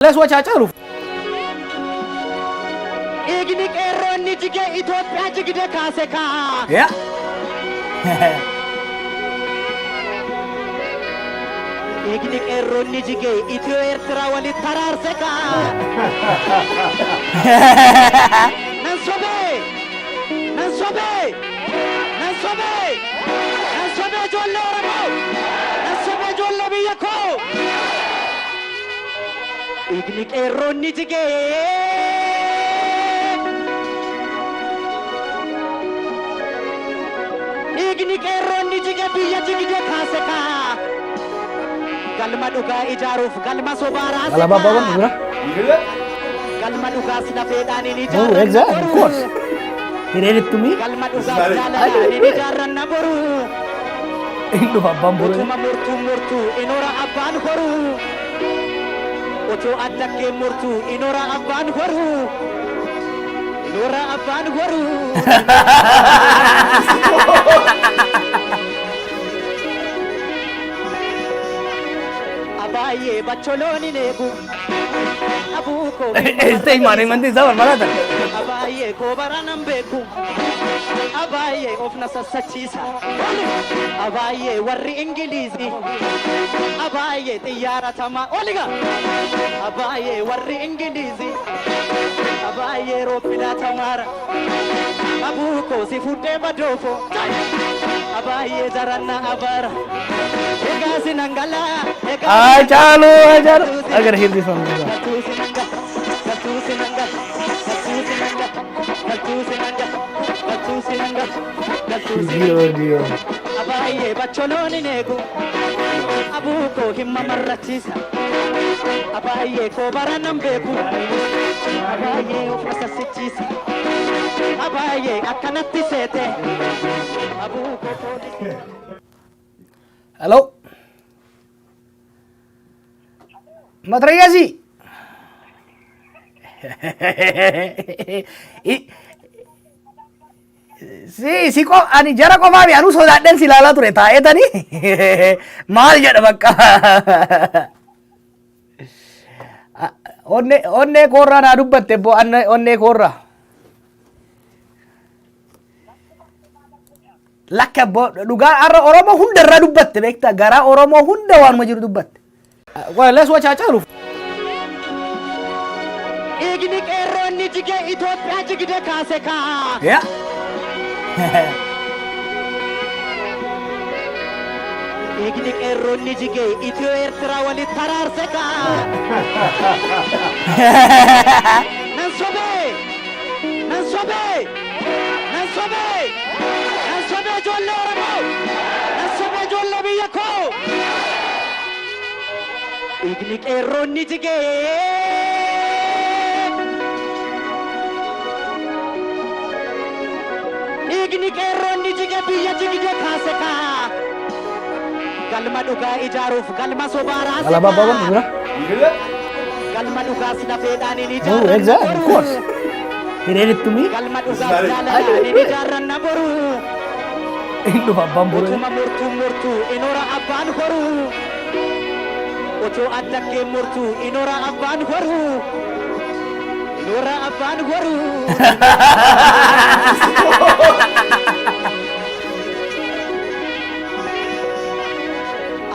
ለሰዎች አጨሩ ኤግኒ ቀሮኒ ጅጌ ኢትዮጵያ ጅግደ ካሴካ ያ ኤግኒ ቀሮኒ ጅጌ ኢትዮ ኤርትራ ወሊ ተራርሰካ ነንሶቤ ነንሶቤ ነንሶቤ ነንሶቤ ጆሎ ኦሮሞ ነንሶቤ ጆሎ ብየኮ ኤግኒ ቀሮኒ ጅጌ ኤግኒ ቀሮኒ ጅጌ ብየ ጅግደ ካሴካ galma dhugaa ijaaruuf galma sobaa raasee alaabaa dura galma dhugaa sida feedhaaniin oh exactly of course hireettumi galma dhugaa jaalalaaniin ijaarranna boru indu babban boru utuma murtuu inora abbaan horu otoo addakkee murtuu inora abbaan horu inora abbaan horu abaye bacholoni negu abuko este mane mandi zabar marata abaye ko baranam beku abaye ofna sachisa abaye warri ingilizi abaye tiyara tama oliga abaye warri ingilizi abaye ropila tamara abuko sifude badofo abaye zaranna abara egasi nangala ay chalo ajar agar hindi son dio abaye bacholoni negu abuko himma marrachisa abaye ko baranam beku abaye ofrasa sichisa abaye akanatti sete abuko police hello matrayasi si ko ani jara ko ma bi anu sodaadhen silala ture taa'etani maal jedha bakka onne korra na dubbatte bo onne korra lakka bo dhugaa arra oromo hunda irra dubbatte beekta gara oromo hunda waanuma jiru dubbatte wala ሰዎች አጨሩ ኤግኒ ቀሮኒ ጅጌ ኢትዮጵያ ጅግደ ካሴካ ያ ኤግኒ ቀሮኒ ጅጌ ኢትዮ ኤርትራ ወሊ ተራርሰካ ነንሶቤ ነንሶቤ ነንሶቤ ነንሶቤ ጆሎ ኦሮሞ ነንሶቤ ጆሎ ብየኮ ኤግኒ ቀሮኒ ጅጌ ኤግኒ ቀሮኒ ጅጌ ብየ ጅግደ ካሴካ galma dhugaa ijaaruuf galma sobaa raasee alaabaa dura galma dhugaa sida feedhaaniin oh exactly of course hireettumi galma dhugaa jaalalaaniin ijaarranna boru indu babban boru utuma murtuu inora abbaan horu otoo addakkee murtuu inora abbaan horu inora abbaan horu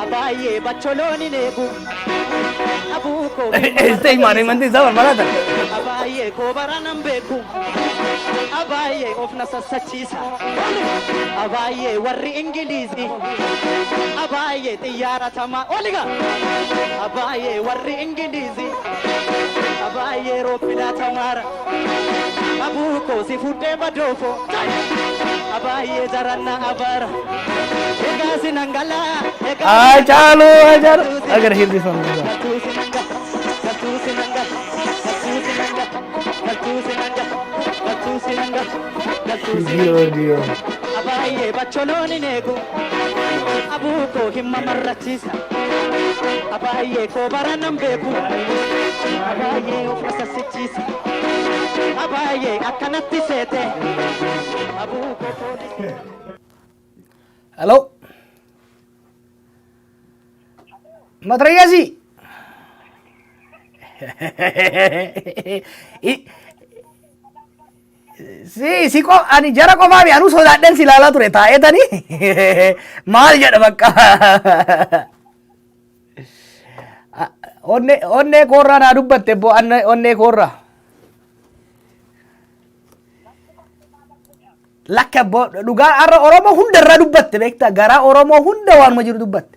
abaye bacholoni negu abuko este mane mandi zabar marata abaye ko baranam beku abaye ofna sachisa abaye warri ingilizi abaye tiyara tama oliga abaye warri ingilizi abaye ropila tamara abuko sifude badofo abaye zaranna abara egasi nangala ay chalo ajar agar hindi son dio abaye bacholoni negu abuko himma marrachisa abaye ko baranam beku abaye ofrasa sichisa abaye akanatti sete abuko police hello matrayasi si ko ani jara qofaa mi anu sodaadhen si ilaalaa ture taa'eetanii maal jedha bakka onnee koorraa naa dubbatte bo onnee koorraa lakka bo dhugaa har'a Oromoo hunda irraa dubbatte beektaa garaa Oromoo hunda waanuma jiru dubbatte.